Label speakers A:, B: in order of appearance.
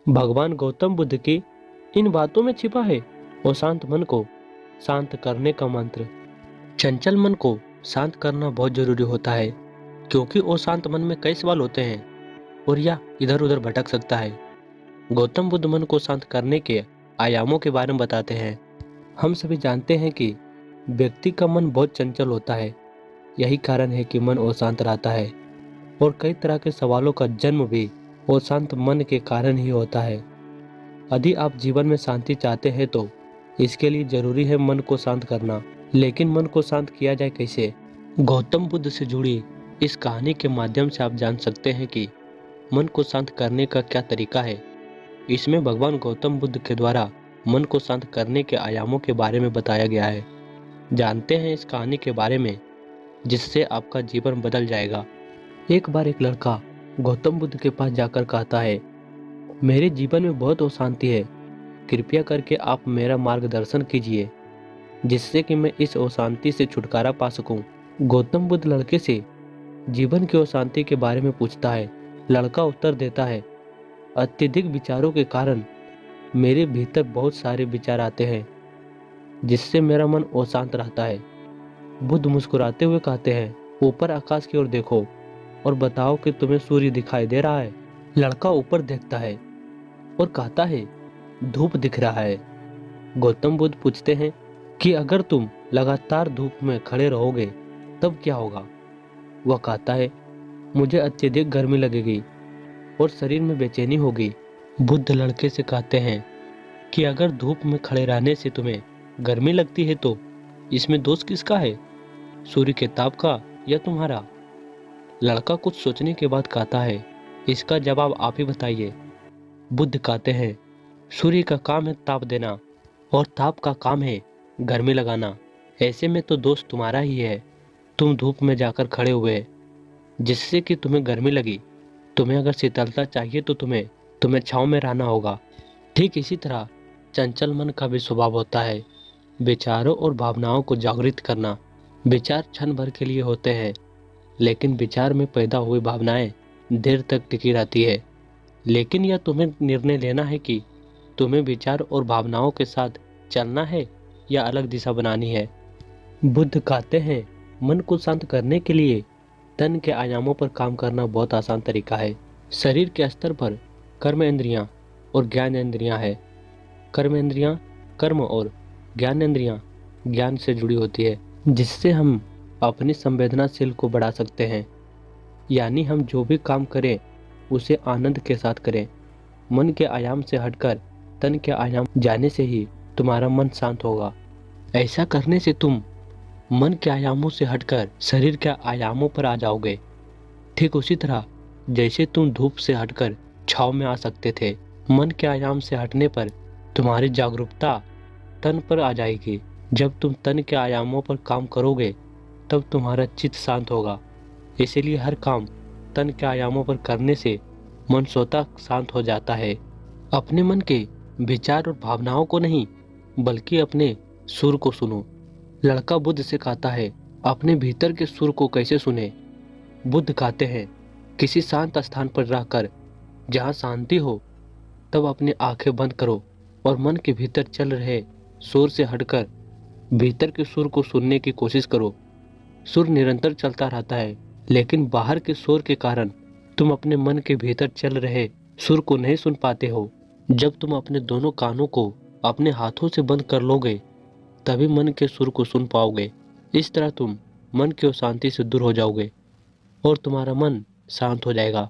A: भगवान गौतम बुद्ध की इन बातों में छिपा है वो शांत मन को शांत करने का मंत्र। चंचल मन को शांत करना बहुत जरूरी होता है, क्योंकि वो शांत मन में कई सवाल होते हैं और यह इधर उधर भटक सकता है। गौतम बुद्ध मन को शांत करने के आयामों के बारे में बताते हैं। हम सभी जानते हैं कि व्यक्ति का मन बहुत चंचल होता है। यही कारण है कि मन अशांत रहता है और कई तरह के सवालों का जन्म भी अशांत मन के कारण ही होता है। यदि आप जीवन में शांति चाहते हैं तो इसके लिए जरूरी है मन को शांत करना। लेकिन मन को शांत किया जाए कैसे? गौतम बुद्ध से जुड़ी इस कहानी के माध्यम से आप जान सकते हैं कि मन को शांत करने का क्या तरीका है। इसमें भगवान गौतम बुद्ध के द्वारा मन को शांत करने के आयामों के बारे में बताया गया है। जानते हैं इस कहानी के बारे में, जिससे आपका जीवन बदल जाएगा। एक बार एक लड़का गौतम बुद्ध के पास जाकर कहता है, मेरे जीवन में बहुत अशांति है, कृपया करके आप मेरा मार्गदर्शन कीजिए जिससे कि मैं इस अशांति से छुटकारा पा सकूं। गौतम बुद्ध लड़के से जीवन की अशांति के बारे में पूछता है। लड़का उत्तर देता है, अत्यधिक विचारों के कारण मेरे भीतर बहुत सारे विचार आते हैं जिससे मेरा मन अशांत रहता है। बुद्ध मुस्कुराते हुए कहते हैं, ऊपर आकाश की ओर देखो और बताओ कि तुम्हें सूर्य दिखाई दे रहा है। लड़का ऊपर देखता है और कहता है, धूप दिख रहा है। गौतम बुद्ध पूछते हैं कि अगर तुम लगातार धूप में खड़े रहोगे तब क्या होगा? वह कहता है, मुझे अत्यधिक गर्मी लगेगी और शरीर में बेचैनी होगी। बुद्ध लड़के से कहते हैं कि अगर धूप में खड़े रहने से तुम्हें गर्मी लगती है तो इसमें दोष किसका है, सूर्य के ताप का या तुम्हारा? लड़का कुछ सोचने के बाद कहता है, इसका जवाब आप ही बताइए। बुद्ध कहते हैं, सूर्य का काम है ताप देना और ताप का काम है गर्मी लगाना। ऐसे में तो दोष तुम्हारा ही है। तुम धूप में जाकर खड़े हुए जिससे कि तुम्हें गर्मी लगी। तुम्हें अगर शीतलता चाहिए तो तुम्हें छांव में रहना होगा। ठीक इसी तरह चंचल मन का भी स्वभाव होता है, विचारों और भावनाओं को जागृत करना। विचार क्षण भर के लिए होते हैं, लेकिन विचार में पैदा हुई भावनाएं देर तक टिकी रहती है। लेकिन यह तुम्हें निर्णय लेना है कि तुम्हें विचार और भावनाओं के साथ चलना है या अलग दिशा बनानी है। बुद्ध कहते हैं, मन को शांत करने के लिए तन के आयामों पर काम करना बहुत आसान तरीका है। शरीर के स्तर पर कर्म इंद्रियां और ज्ञान इंद्रियां है। कर्म इंद्रियां कर्म और ज्ञान इंद्रियां ज्ञान से जुड़ी होती है, जिससे हम अपनी संवेदनाशील को बढ़ा सकते हैं। यानी हम जो भी काम करें उसे आनंद के साथ करें। मन के आयाम से हटकर तन के आयाम जाने से ही तुम्हारा मन शांत होगा। ऐसा करने से तुम मन के आयामों से हटकर शरीर के आयामों पर आ जाओगे। ठीक उसी तरह जैसे तुम धूप से हटकर छांव में आ सकते थे, मन के आयाम से हटने पर तुम्हारी जागरूकता तन पर आ जाएगी। जब तुम तन के आयामों पर काम करोगे तब तुम्हारा चित्त शांत होगा। इसीलिए हर काम तन के आयामों पर करने से मन स्वतः शांत हो जाता है। अपने मन के विचार और भावनाओं को नहीं, बल्कि अपने सुर को सुनो। लड़का बुद्ध से कहता है, अपने भीतर के सुर को कैसे सुने? बुद्ध कहते हैं, किसी शांत स्थान पर रहकर जहाँ शांति हो तब अपनी आंखें बंद करो और मन के भीतर चल रहे सुर से हटकर भीतर के सुर को सुनने की कोशिश करो। सुर निरंतर चलता रहता है, लेकिन बाहर के शोर के कारण तुम अपने मन के भीतर चल रहे सुर को नहीं सुन पाते हो। जब तुम अपने दोनों कानों को अपने हाथों से बंद कर लोगे तभी मन के सुर को सुन पाओगे। इस तरह तुम मन की अशांति से दूर हो जाओगे और तुम्हारा मन शांत हो जाएगा।